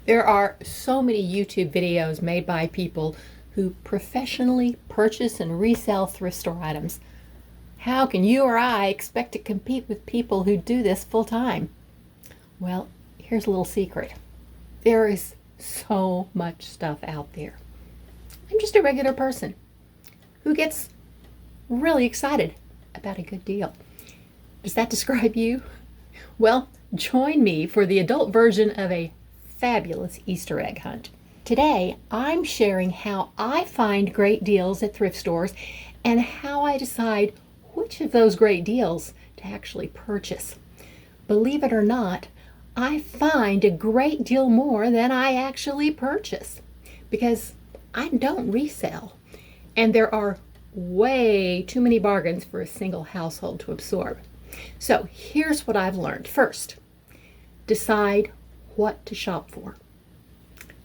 There are so many YouTube videos made by people who professionally purchase and resell thrift store items. How can you or I expect to compete with people who do this full time? Well, here's a little secret. There is so much stuff out there. I'm just a regular person who gets really excited about a good deal. Does that describe you? Well, join me for the adult version of a fabulous Easter egg hunt. Today, I'm sharing how I find great deals at thrift stores and how I decide which of those great deals to actually purchase. Believe it or not, I find a great deal more than I actually purchase because I don't resell, and there are way too many bargains for a single household to absorb. So here's what I've learned. First, decide what to shop for.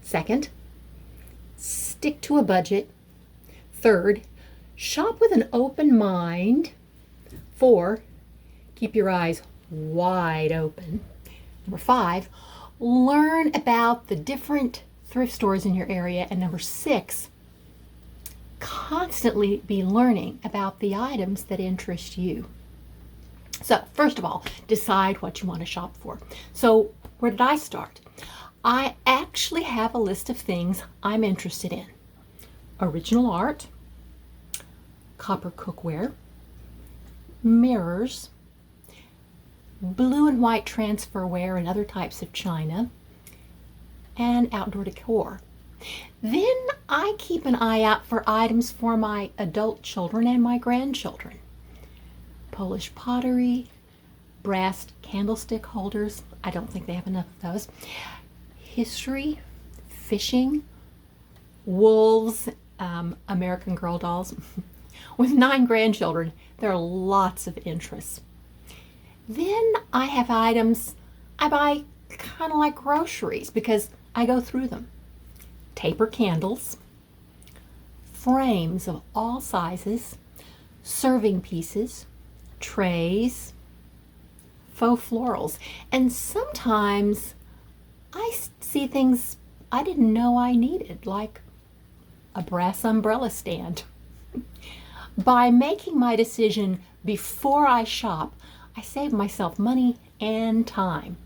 Second, stick to a budget. Third, shop with an open mind. 4, keep your eyes wide open. Number 5, learn about the different thrift stores in your area. And number 6, constantly be learning about the items that interest you. So first of all, decide what you want to shop for. So where did I start? I actually have a list of things I'm interested in. Original art, copper cookware, mirrors, blue and white transferware and other types of china, and outdoor decor. Then I keep an eye out for items for my adult children and my grandchildren. Polish pottery, brass candlestick holders. I don't think they have enough of those. History, fishing, wolves, American Girl dolls. With 9 grandchildren, there are lots of interests. Then I have items I buy kind of like groceries because I go through them. Taper candles, frames of all sizes, serving pieces, trays, faux florals, and sometimes I see things I didn't know I needed, like a brass umbrella stand. By making my decision before I shop, I save myself money and time.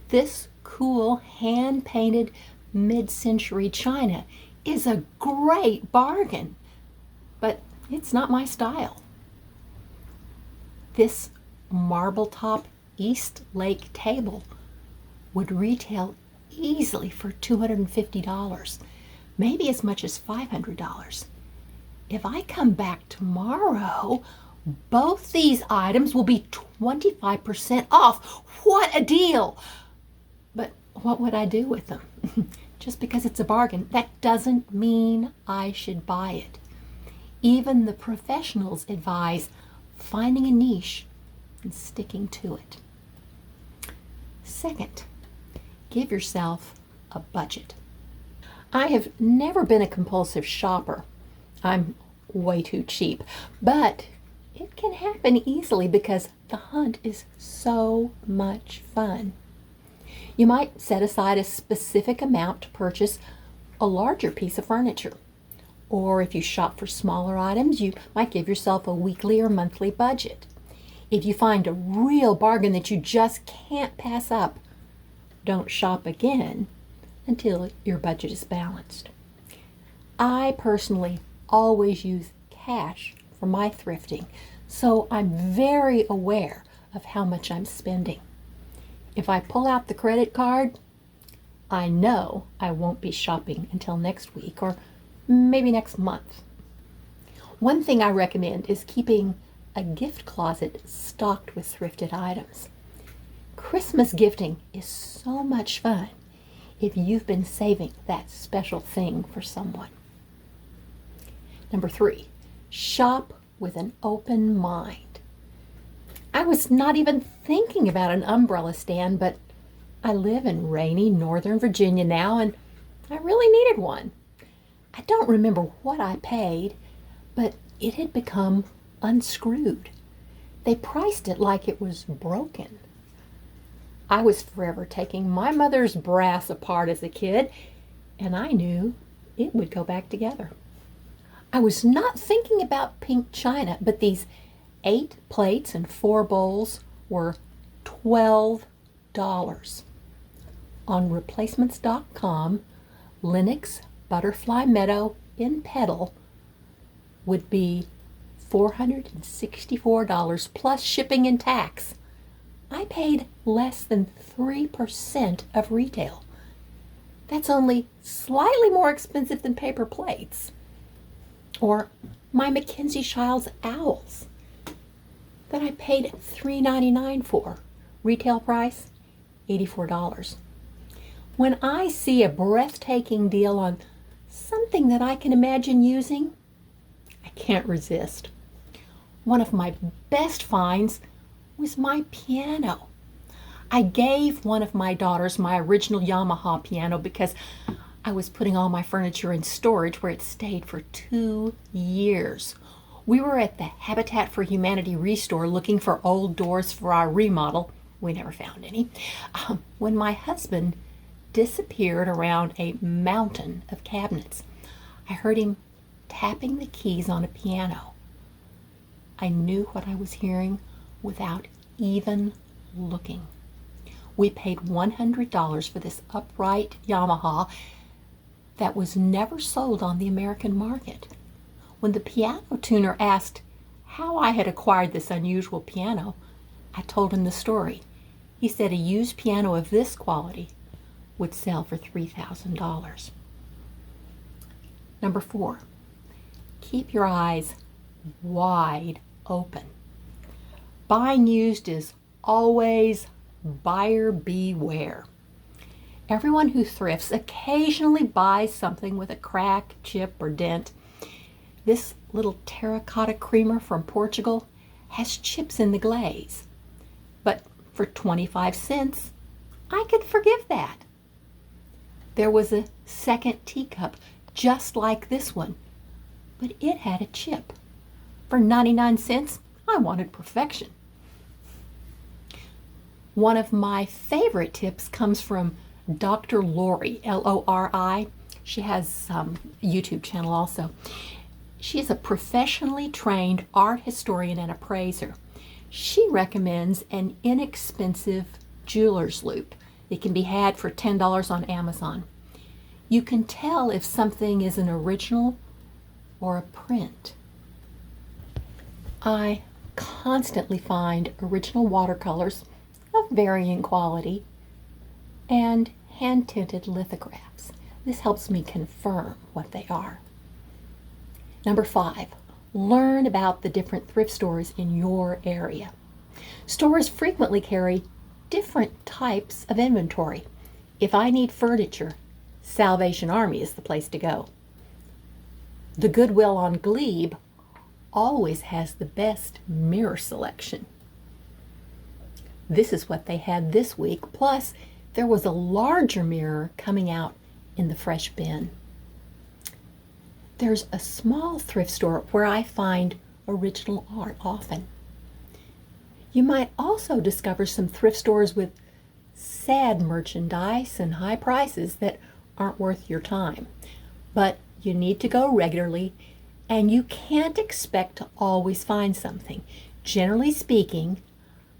This cool hand-painted mid-century china is a great bargain, but it's not my style. This marble top East Lake table would retail easily for $250, maybe as much as $500. If I come back tomorrow, both these items will be 25% off. What a deal! But what would I do with them? Just because it's a bargain, that doesn't mean I should buy it. Even the professionals advise finding a niche and sticking to it. Second, give yourself a budget. I have never been a compulsive shopper. I'm way too cheap, but it can happen easily because the hunt is so much fun. You might set aside a specific amount to purchase a larger piece of furniture. Or if you shop for smaller items, you might give yourself a weekly or monthly budget. If you find a real bargain that you just can't pass up, don't shop again until your budget is balanced. I personally always use cash for my thrifting, so I'm very aware of how much I'm spending. If I pull out the credit card, I know I won't be shopping until next week or maybe next month. One thing I recommend is keeping a gift closet stocked with thrifted items. Christmas gifting is so much fun if you've been saving that special thing for someone. Number 3, shop with an open mind. I was not even thinking about an umbrella stand, but I live in rainy Northern Virginia now and I really needed one. I don't remember what I paid, but it had become unscrewed. They priced it like it was broken. I was forever taking my mother's brass apart as a kid, and I knew it would go back together. I was not thinking about pink china, but these 8 plates and 4 bowls were $12. On replacements.com, Lenox Butterfly Meadow in Petal would be $464 plus shipping and tax. I paid less than 3% of retail. That's only slightly more expensive than paper plates. Or my Mackenzie Childs owls that I paid $3.99 for. Retail price, $84. When I see a breathtaking deal on something that I can imagine using, I can't resist. One of my best finds was my piano. I gave one of my daughters my original Yamaha piano because I was putting all my furniture in storage where it stayed for 2 years. We were at the Habitat for Humanity Restore looking for old doors for our remodel. We never found any. When my husband disappeared around a mountain of cabinets, I heard him tapping the keys on a piano. I knew what I was hearing without even looking. We paid $100 for this upright Yamaha that was never sold on the American market. When the piano tuner asked how I had acquired this unusual piano, I told him the story. He said a used piano of this quality would sell for $3,000. Number 4, keep your eyes wide open. Buying used is always buyer beware. Everyone who thrifts occasionally buys something with a crack, chip, or dent. This little terracotta creamer from Portugal has chips in the glaze. But for 25 cents, I could forgive that. There was a second teacup just like this one, but it had a chip. For 99 cents, I wanted perfection. One of my favorite tips comes from Dr. Lori, Lori. She has a YouTube channel also. She is a professionally trained art historian and appraiser. She recommends an inexpensive jeweler's loupe. It can be had for $10 on Amazon. You can tell if something is an original or a print. I constantly find original watercolors of varying quality and hand-tinted lithographs. This helps me confirm what they are. Number 5, learn about the different thrift stores in your area. Stores frequently carry different types of inventory. If I need furniture, Salvation Army is the place to go. The Goodwill on Glebe always has the best mirror selection. This is what they had this week, plus there was a larger mirror coming out in the fresh bin. There's a small thrift store where I find original art often. You might also discover some thrift stores with sad merchandise and high prices that aren't worth your time. But you need to go regularly, and you can't expect to always find something. Generally speaking,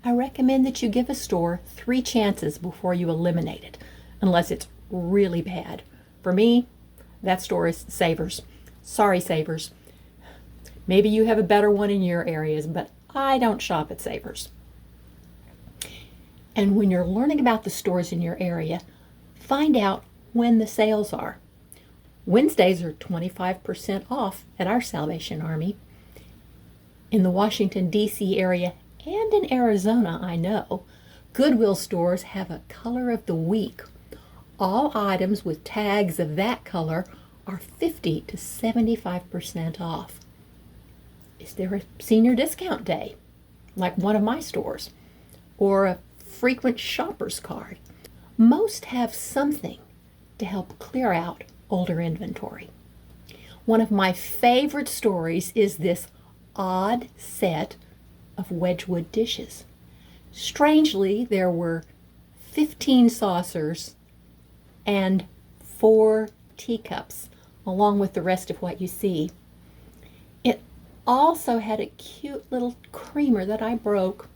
I recommend that you give a store 3 chances before you eliminate it, unless it's really bad. For me, that store is Savers. Sorry, Savers. Maybe you have a better one in your areas, but I don't shop at Savers. And when you're learning about the stores in your area, find out when the sales are. Wednesdays are 25% off at our Salvation Army. In the Washington, D.C. area and in Arizona, I know, Goodwill stores have a color of the week. All items with tags of that color are 50 to 75% off. Is there a senior discount day, like one of my stores, or a frequent shopper's card? Most have something to help clear out older inventory. One of my favorite stories is this odd set of Wedgwood dishes. Strangely, there were 15 saucers and 4 teacups, along with the rest of what you see. It also had a cute little creamer that I broke.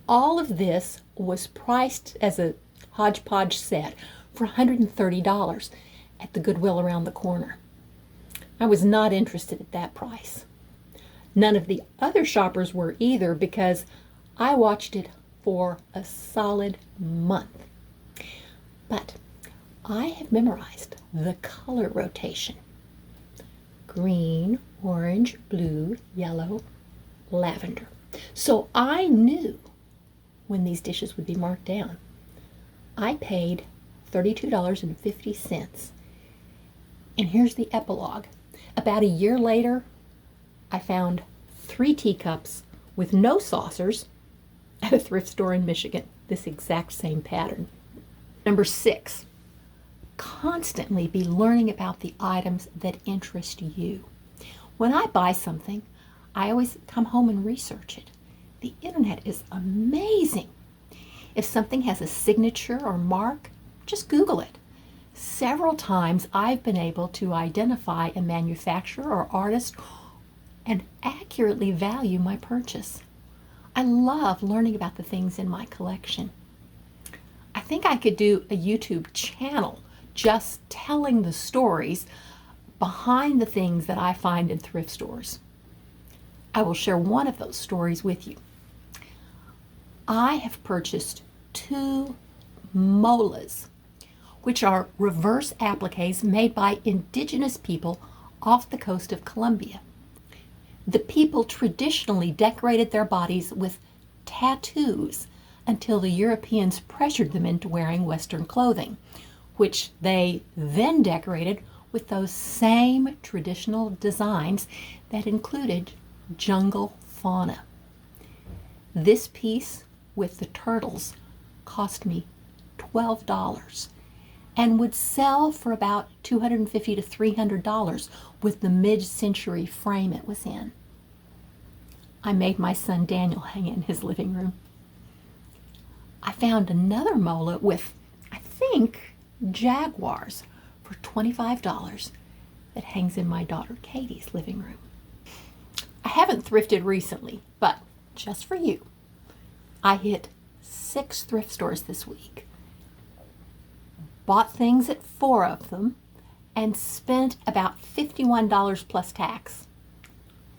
All of this was priced as a hodgepodge set for $130 at the Goodwill around the corner. I was not interested at that price. None of the other shoppers were either, because I watched it for a solid month. But I have memorized the color rotation: green, orange, blue, yellow, lavender. So I knew when these dishes would be marked down. I paid $32.50. And here's the epilogue. About a year later, I found 3 teacups with no saucers at a thrift store in Michigan. This exact same pattern. Number 6, constantly be learning about the items that interest you. When I buy something, I always come home and research it. The internet is amazing. If something has a signature or mark, just Google it. Several times I've been able to identify a manufacturer or artist and accurately value my purchase. I love learning about the things in my collection. I think I could do a YouTube channel just telling the stories behind the things that I find in thrift stores. I will share one of those stories with you. I have purchased 2 Molas, which are reverse appliques made by indigenous people off the coast of Colombia. The people traditionally decorated their bodies with tattoos until the Europeans pressured them into wearing Western clothing, which they then decorated with those same traditional designs that included jungle fauna. This piece with the turtles cost me $12 and would sell for about $250 to $300 with the mid-century frame it was in. I made my son Daniel hang it in his living room. I found another mola with, I think, jaguars for $25 that hangs in my daughter Katie's living room. I haven't thrifted recently, but just for you, I hit 6 thrift stores this week, bought things at 4 of them, and spent about $51 plus tax.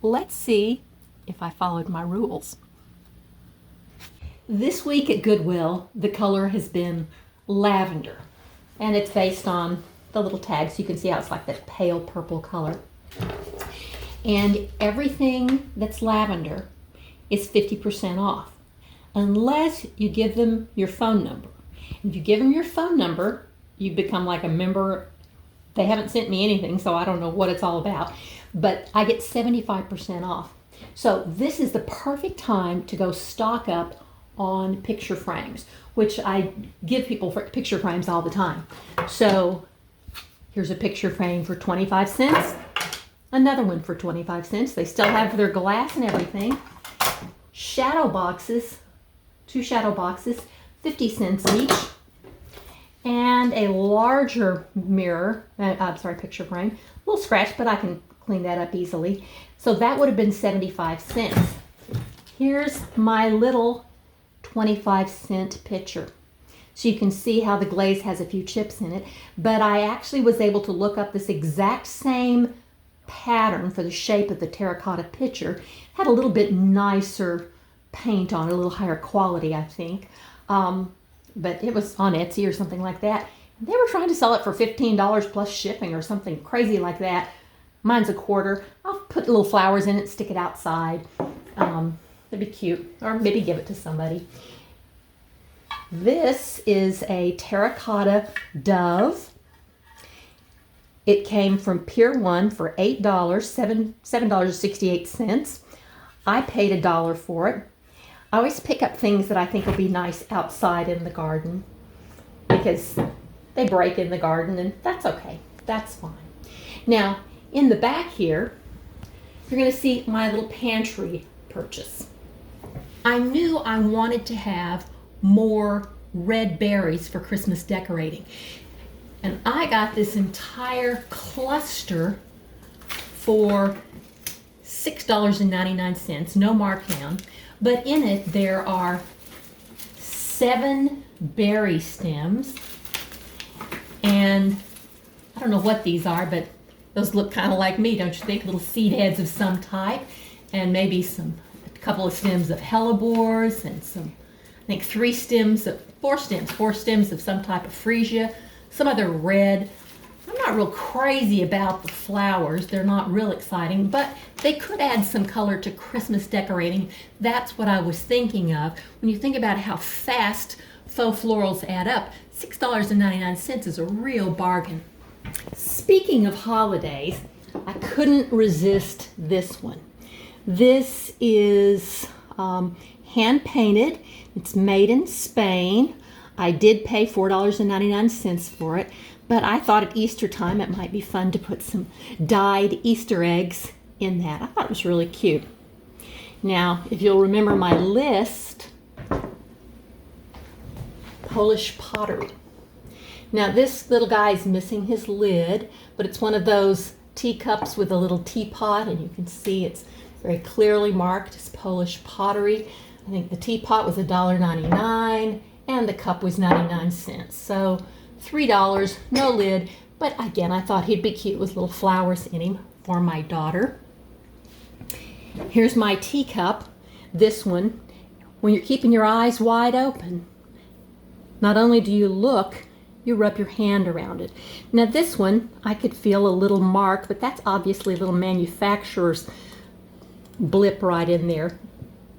Let's see if I followed my rules. This week at Goodwill, the color has been lavender, and it's based on the little tags. You can see how it's like that pale purple color. And everything that's lavender is 50% off, unless you give them your phone number. If you give them your phone number, you become like a member. They haven't sent me anything, so I don't know what it's all about, but I get 75% off. So this is the perfect time to go stock up on picture frames, which I give people for picture frames all the time. So here's a picture frame for 25 cents. Another one for 25 cents. They still have their glass and everything. Shadow boxes, 2 shadow boxes, 50 cents each. And a larger mirror, picture frame. A little scratch, but I can clean that up easily. So that would have been 75 cents. Here's my little 25-cent picture. So you can see how the glaze has a few chips in it. But I actually was able to look up this exact same pattern for the shape of the terracotta pitcher. Had a little bit nicer paint on it, a little higher quality, I think. But it was on Etsy or something like that. They were trying to sell it for $15 plus shipping or something crazy like that. Mine's a quarter. I'll put little flowers in it, stick it outside. It'd be cute. Or maybe give it to somebody. This is a terracotta dove. It came from Pier 1 for $8, $7.68. I paid $1 for it. I always pick up things that I think will be nice outside in the garden because they break in the garden, and that's okay. That's fine. Now, in the back here, you're going to see my little pantry purchase. I knew I wanted to have more red berries for Christmas decorating. And I got this entire cluster for $6.99, no markdown. But in it there are 7 berry stems, and I don't know what these are, but those look kind of like me, don't you think? Little seed heads of some type, and maybe a couple of stems of hellebores, and I think 4 stems of some type of freesia, some other red. I'm not real crazy about the flowers. They're not real exciting, but they could add some color to Christmas decorating. That's what I was thinking of. When you think about how fast faux florals add up, $6.99 is a real bargain. Speaking of holidays, I couldn't resist this one. This is hand painted. It's made in Spain. I did pay $4.99 for it, but I thought at Easter time it might be fun to put some dyed Easter eggs in that. I thought it was really cute. Now, if you'll remember my list, Polish pottery. Now this little guy is missing his lid, but it's one of those teacups with a little teapot, and you can see it's very clearly marked as Polish pottery. I think the teapot was $1.99 and the cup was 99 cents. So $3, no lid, but again, I thought he'd be cute with little flowers in him for my daughter. Here's my teacup. This one, when you're keeping your eyes wide open, not only do you look, you rub your hand around it. Now this one, I could feel a little mark, but that's obviously a little manufacturer's blip right in there.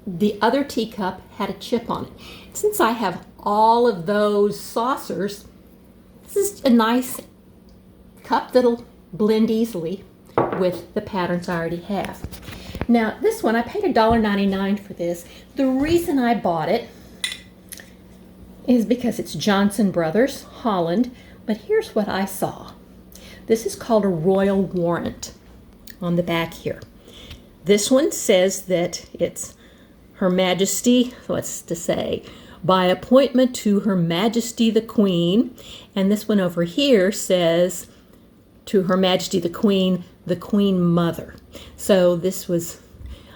The other teacup had a chip on it. Since I have all of those saucers, this is a nice cup that'll blend easily with the patterns I already have. Now this one, I paid $1.99 for this. The reason I bought it is because it's Johnson Brothers, Holland, but here's what I saw. This is called a royal warrant on the back here. This one says that it's Her Majesty, what's to say, by appointment to Her Majesty the Queen, and this one over here says to Her Majesty the Queen Mother. So this was,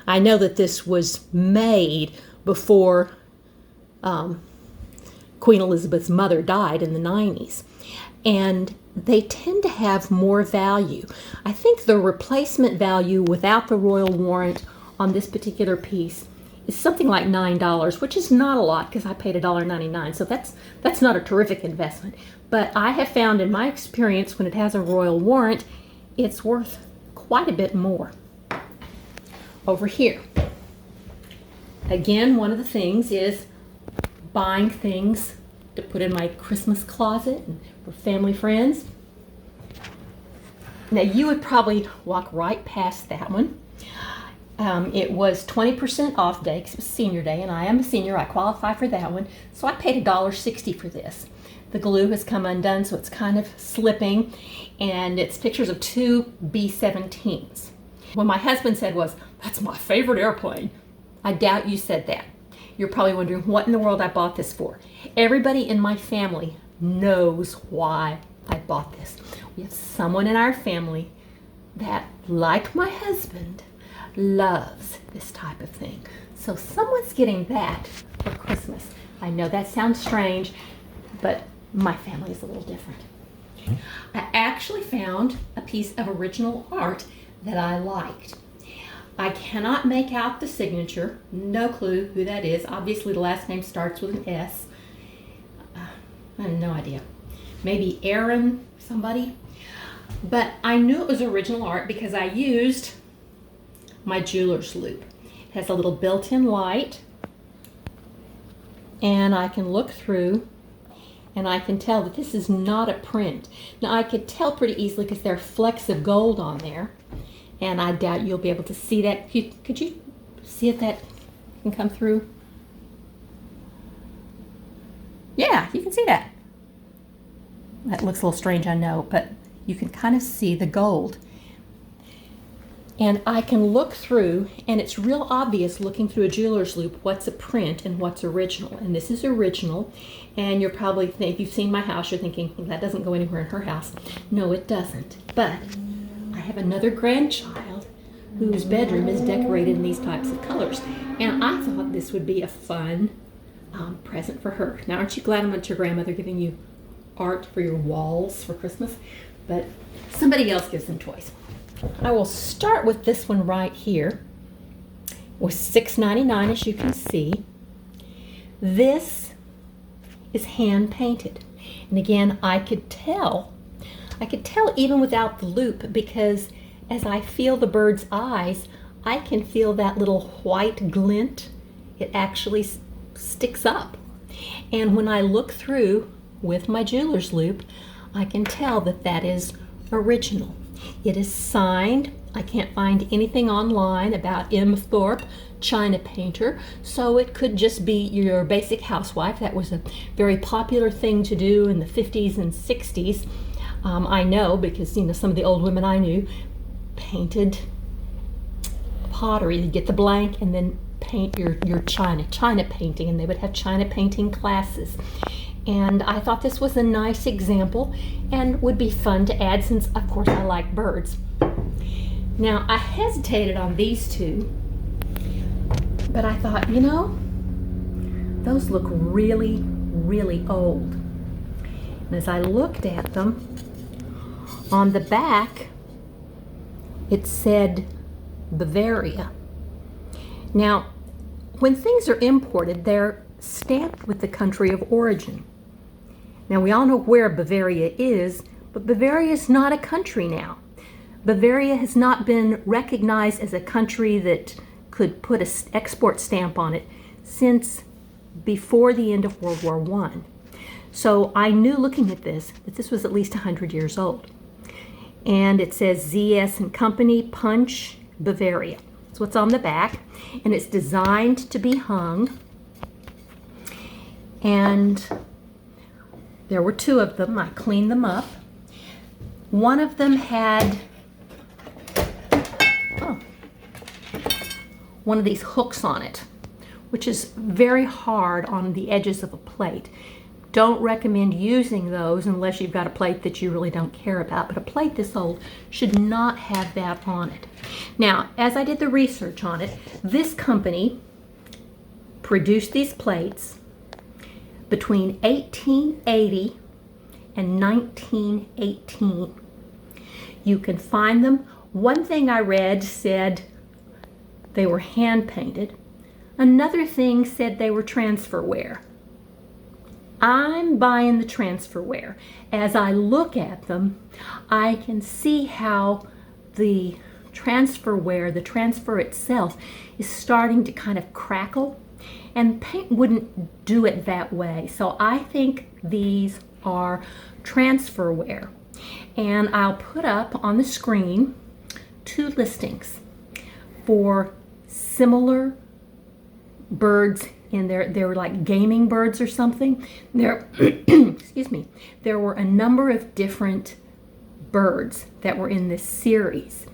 I know that this was made before Queen Elizabeth's mother died in the 90s. And they tend to have more value. I think the replacement value without the royal warrant on this particular piece is something like $9, which is not a lot because I paid $1.99. So that's not a terrific investment. But I have found in my experience when it has a royal warrant, it's worth quite a bit more. Over here, again, one of the things is buying things to put in my Christmas closet and for family friends. Now you would probably walk right past that one. It was 20% off day because it was senior day, and I am a senior. I qualify for that one. So I paid $1.60 for this. The glue has come undone, so it's kind of slipping, and it's pictures of 2 B-17s. What my husband said was, "That's my favorite airplane." I doubt you said that. You're probably wondering what in the world I bought this for. Everybody in my family knows why I bought this. We have someone in our family that, like my husband, loves this type of thing. So someone's getting that for Christmas. I know that sounds strange, but my family is a little different. I actually found a piece of original art that I liked. I cannot make out the signature. No clue who that is. Obviously the last name starts with an S. I have no idea. Maybe Aaron, somebody. But I knew it was original art because I used my jeweler's loop. It has a little built-in light, and I can look through and I can tell that this is not a print. Now I could tell pretty easily because there are flecks of gold on there, and I doubt you'll be able to see that. Could you see if that can come through? Yeah, you can see that. That looks a little strange, I know, but you can kind of see the gold. And I can look through, and it's real obvious looking through a jeweler's loop what's a print and what's original. And this is original, and you're probably, if you've seen my house, you're thinking, well, that doesn't go anywhere in her house. No, it doesn't. But I have another grandchild whose bedroom is decorated in these types of colors. And I thought this would be a fun present for her. Now, aren't you glad about your grandmother giving you art for your walls for Christmas? But somebody else gives them toys. I will start with this one right here. It was $6.99, as you can see. This is hand painted. And again, I could tell even without the loop, because as I feel the bird's eyes, I can feel that little white glint. It actually sticks up. And when I look through with my jeweler's loop, I can tell that that is original. It is signed. I can't find anything online about M. Thorpe, China painter, so it could just be your basic housewife. That was a very popular thing to do in the 50s and 60s. I know because some of the old women I knew painted pottery. You'd get the blank and then paint your China painting, and they would have China painting classes. And I thought this was a nice example and would be fun to add since, of course, I like birds. Now, I hesitated on these two, but I thought, those look really, really old. And as I looked at them, on the back, it said Bavaria. Now, when things are imported, they're stamped with the country of origin. Now, we all know where Bavaria is, but Bavaria is not a country now. Bavaria has not been recognized as a country that could put an export stamp on it since before the end of World War I. So I knew looking at this that this was at least 100 years old. And it says ZS and Company, Punch, Bavaria. That's what's on the back. And it's designed to be hung. And there were two of them. I cleaned them up. One of them had one of these hooks on it, which is very hard on the edges of a plate. Don't recommend using those unless you've got a plate that you really don't care about, but a plate this old should not have that on it. Now, as I did the research on it, this company produced these plates between 1880 and 1918. You can find them. One thing I read said they were hand painted. Another thing said they were transferware. I'm buying the transferware. As I look at them, I can see how the transferware, the transfer itself, is starting to kind of crackle, and paint wouldn't do it that way. So I think these are transferware. And I'll put up on the screen two listings for similar birds in there. They were like gaming birds or something. There, excuse me, there were a number of different birds that were in this series.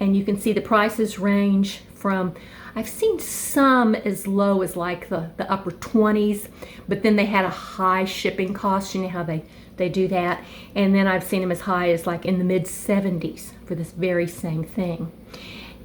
And you can see the prices range from, I've seen some as low as like the upper 20s, but then they had a high shipping cost. You know how they do that. And then I've seen them as high as like in the mid 70s for this very same thing.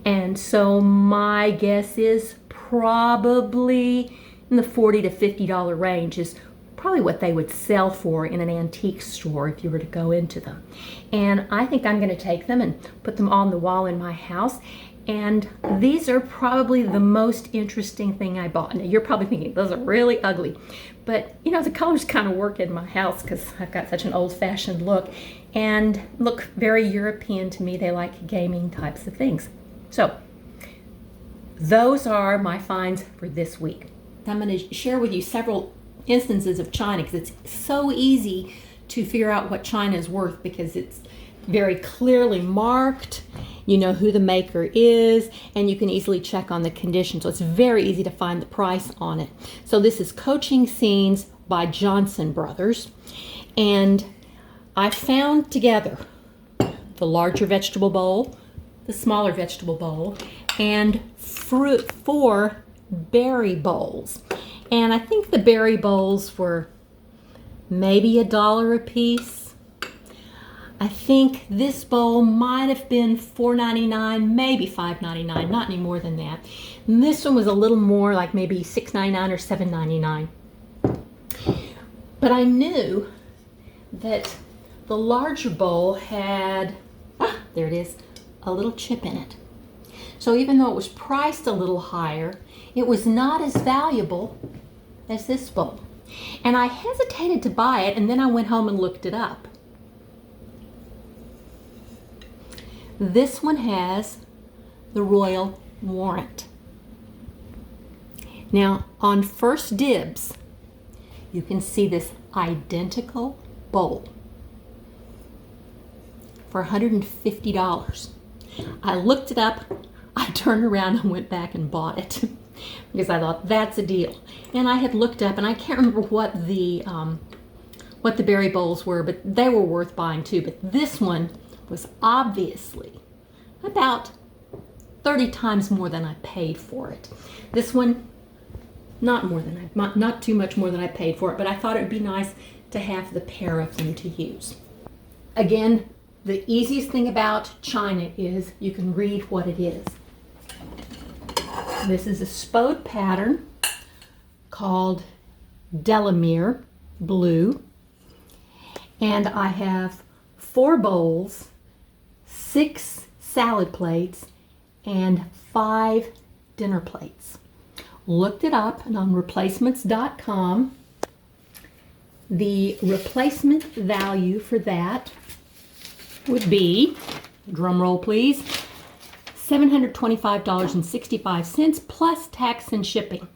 And so my guess is probably in the $40 to $50 range is probably what they would sell for in an antique store if you were to go into them. And I think I'm going to take them and put them on the wall in my house. And these are probably the most interesting thing I bought. Now you're probably thinking those are really ugly, but the colors kind of work in my house because I've got such an old-fashioned look and look very European to me. They like gaming types of things. So those are my finds for this week. I'm going to share with you several instances of China because it's so easy to figure out what China is worth because it's very clearly marked. You know who the maker is, and you can easily check on the condition. So it's very easy to find the price on it. So this is Coaching Scenes by Johnson Brothers. And I found together the larger vegetable bowl, the smaller vegetable bowl, and 4 berry bowls. And I think the berry bowls were maybe $1 a piece. I think this bowl might have been $4.99, maybe $5.99, not any more than that. And this one was a little more, like maybe $6.99 or $7.99. But I knew that the larger bowl had, there it is, a little chip in it. So even though it was priced a little higher, it was not as valuable as this bowl. And I hesitated to buy it, and then I went home and looked it up. This one has the royal warrant. Now, on First Dibs, you can see this identical bowl for $150. I looked it up, I turned around and went back and bought it because I thought that's a deal. And I had looked up, and I can't remember what the berry bowls were, but they were worth buying too. But this one was obviously about 30 times more than I paid for it. This one, not too much more than I paid for it, but I thought it would be nice to have the pair of them to use. Again, the easiest thing about china is you can read what it is. This is a spode pattern called Delamere Blue, and I have 4 bowls, 6 salad plates, and 5 dinner plates. Looked it up, and on replacements.com, the replacement value for that would be, drum roll please, $725.65 plus tax and shipping.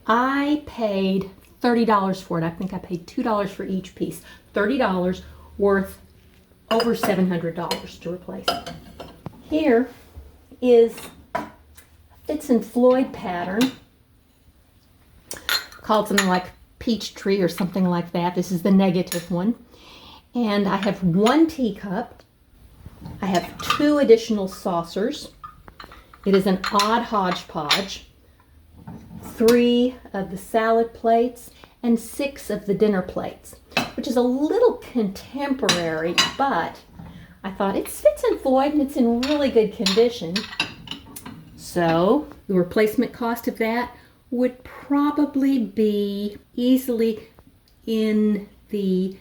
I paid $30 for it. I think I paid $2 for each piece. $30 worth over $700 to replace it. Here is a Fitz and Floyd pattern called something like Peach Tree or something like that. This is the negative one. And I have 1 teacup. I have 2 additional saucers. It is an odd hodgepodge. 3 of the salad plates and 6 of the dinner plates, which is a little contemporary, but I thought it's Fitz and Floyd and it's in really good condition. So the replacement cost of that would probably be easily in the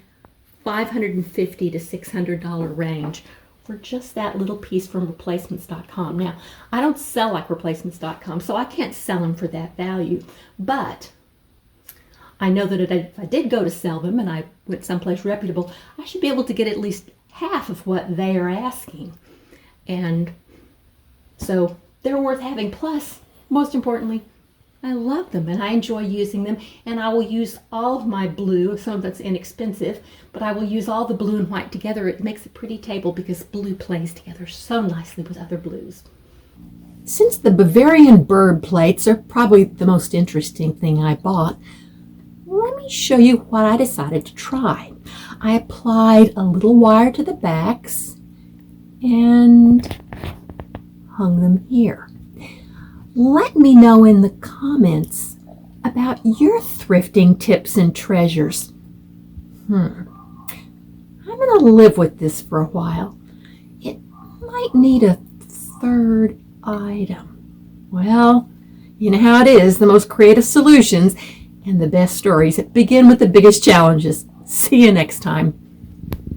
$550 to $600 range for just that little piece from replacements.com. Now, I don't sell like replacements.com, so I can't sell them for that value, but I know that if I did go to sell them and I went someplace reputable, I should be able to get at least half of what they are asking. And so they're worth having. Plus, most importantly, I love them and I enjoy using them, and I will use all of my blue. Some of that's inexpensive, but I will use all the blue and white together. It makes a pretty table because blue plays together so nicely with other blues. Since the Bavarian bird plates are probably the most interesting thing I bought, let me show you what I decided to try. I applied a little wire to the backs and hung them here. Let me know in the comments about your thrifting tips and treasures. I'm going to live with this for a while. It might need a 3rd item. Well, you know how it is, the most creative solutions and the best stories that begin with the biggest challenges. See you next time.